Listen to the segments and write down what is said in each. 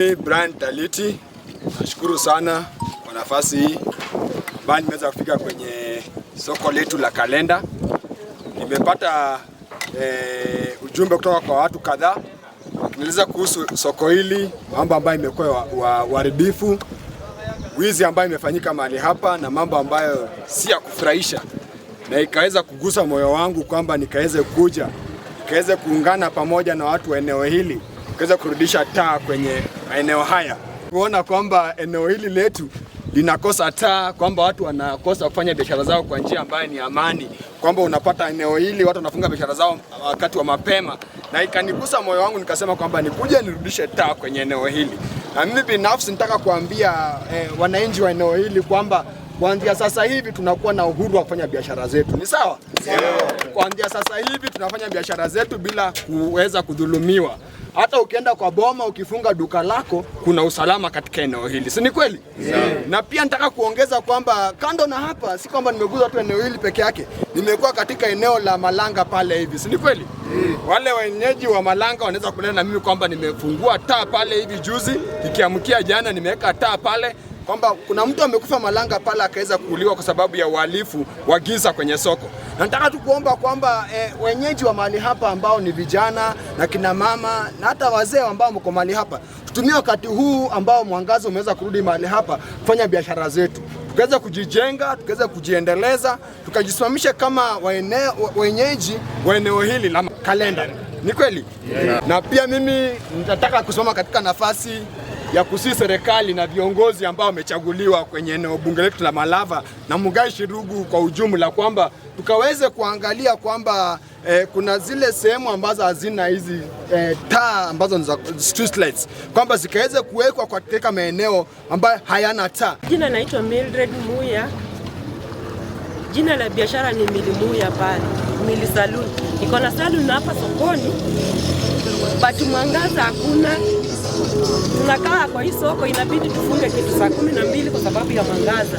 Brian Taliti, nashukuru sana kwa nafasi hii ambayo nimeweza kufika kwenye soko letu la Kalenda. Nimepata ujumbe kutoka kwa watu kadhaa wakinieleza kuhusu soko hili, mambo ambayo imekuwa uharibifu, wizi ambayo imefanyika mahali hapa na mambo ambayo si ya kufurahisha, na ikaweza kugusa moyo wangu kwamba nikaweze kuja, nikaweze kuungana pamoja na watu wa eneo hili, nikaweze kurudisha taa kwenye maeneo haya. Kuona kwamba eneo hili letu linakosa taa, kwamba watu wanakosa kufanya biashara zao kwa njia ambayo ni amani, kwamba unapata eneo hili watu wanafunga biashara zao wakati wa mapema, na ikanigusa moyo wangu, nikasema kwamba nikuje nirudishe taa kwenye eneo hili. Na mimi binafsi nataka kuambia wananchi wa eneo hili kwamba kuanzia sasa hivi tunakuwa na uhuru wa kufanya biashara zetu. Ni sawa? Kuanzia sasa hivi tunafanya biashara zetu bila kuweza kudhulumiwa. Hata ukienda kwa boma ukifunga duka lako kuna usalama katika eneo hili. Si ni kweli? Na pia nataka kuongeza kwamba kando na hapa, si kwamba nimeguza tu eneo hili peke yake. Nimekuwa katika eneo la Malanga pale hivi. Si ni kweli? Wale wenyeji wa Malanga wanaweza kunena na mimi kwamba nimefungua taa pale hivi juzi, nikiamkia jana nimeweka taa pale, kwamba kuna mtu amekufa Malanga pale akaweza kuuliwa kwa sababu ya uhalifu wa giza kwenye soko. Na nataka tu kuomba kwamba wenyeji wa mahali hapa ambao ni vijana na kina mama na hata wazee ambao mko mahali hapa, tutumie wakati huu ambao mwangaza umeweza kurudi mahali hapa kufanya biashara zetu, tukaweza kujijenga, tukaweza kujiendeleza, tukajisimamisha kama wenyeji wa eneo hili la Kalenda. Ni kweli? Na pia mimi nitataka kusimama katika nafasi ya kusii serikali na viongozi ambao wamechaguliwa kwenye eneo bunge letu la Malava na Mugai Shirugu kwa ujumla, kwamba tukaweze kuangalia kwamba kuna zile sehemu ambazo hazina hizi taa ambazo ni za street lights, kwamba zikaweze kuwekwa katika maeneo ambayo hayana taa. Jina naitwa Mildred Muya. Jina la biashara ni Mili Muya pale, Mili Saloon. Niko na salon hapa sokoni, but mwangaza hakuna. Tunakaa kwa hii soko, inabidi tufunge kitu saa 12 kwa sababu ya mwangaza.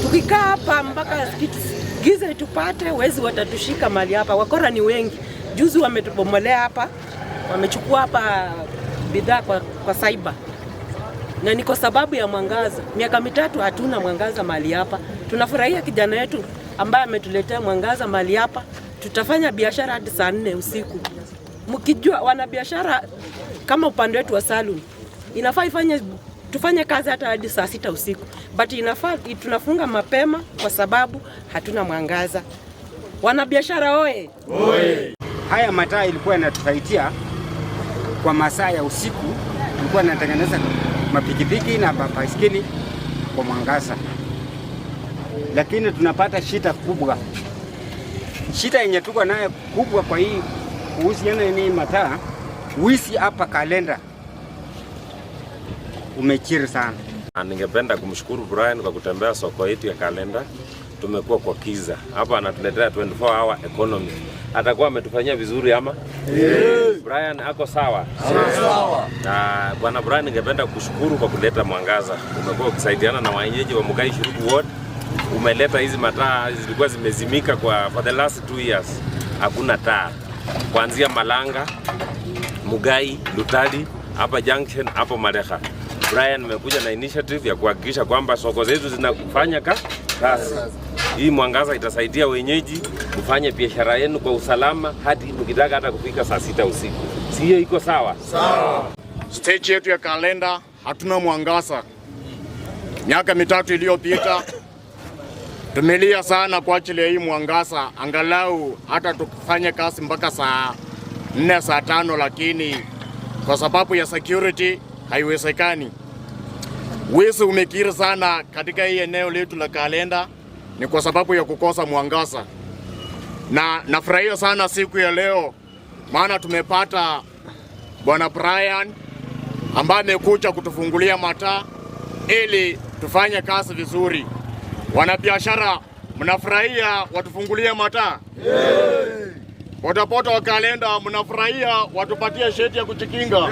Tukikaa hapa mpaka kitu giza tupate, wezi watatushika mali hapa. Wakora ni wengi. Juzi wametubomolea hapa, wamechukua hapa bidhaa kwa cyber. Na ni kwa sababu ya mwangaza. Miaka 3 hatuna mwangaza mali hapa. Tunafurahia kijana wetu ambaye ametuletea mwangaza mali hapa. Tutafanya biashara hadi saa 4 usiku. Mkijua wana biashara kama upande wetu wa salon, inafaa tufanye kazi hata hadi saa 6 usiku. But inafaa tunafunga mapema kwa sababu hatuna mwangaza. Wana biashara oye. Haya mataa ilikuwa inatusaidia kwa masaa ya usiku, ilikuwa inatengeneza mapikipiki na baiskeli kwa mwangaza. Lakini tunapata shida kubwa. Shida yenye tuko nayo kubwa kwa hii kuhusiana na mataa, wizi hapa Kalenda umechiri sana. Ningependa kumshukuru Brian kwa kutembea soko yetu ya Kalenda. Tumekuwa kwa kiza. Hapa anatuletea 24 hour economy. Atakuwa ametufanyia vizuri ama? Brian ako sawa? Sawa. Na bwana Brian, ningependa kushukuru kwa kuleta mwangaza. Umekuwa ukisaidiana na wenyeji wa Mugai Shirugu ward. Umeleta hizi mataa zilikuwa zimezimika for the last 2 years. Hakuna taa. Kuanzia Malanga, Mugai, Lutali, hapa Junction, hapo Mareha. Brian amekuja na initiative ya kuhakikisha kwamba soko zetu zinafanya kazi. Hii mwangaza itasaidia wenyeji kufanya biashara yenu kwa usalama hadi mkitaka hata kufika saa 6 usiku. Si hiyo iko sawa? Sawa. Stage yetu ya Kalenda hatuna mwangaza. Miaka 3 iliyopita tumelia sana kwa ajili ya hii mwangaza, angalau hata tukifanya kazi mpaka saa 4 saa 5, lakini kwa sababu ya security haiwezekani. Wizi umekiri sana katika hii eneo letu la Kalenda, ni kwa sababu ya kukosa mwangaza. Na nafurahia sana siku ya leo, maana tumepata bwana Brian ambaye amekuja kutufungulia mataa ili tufanye kazi vizuri. Wanabiashara, mnafurahia watufungulie mataa? Watapota wa Kalenda, mnafurahia watupatie sheti ya kujikinga?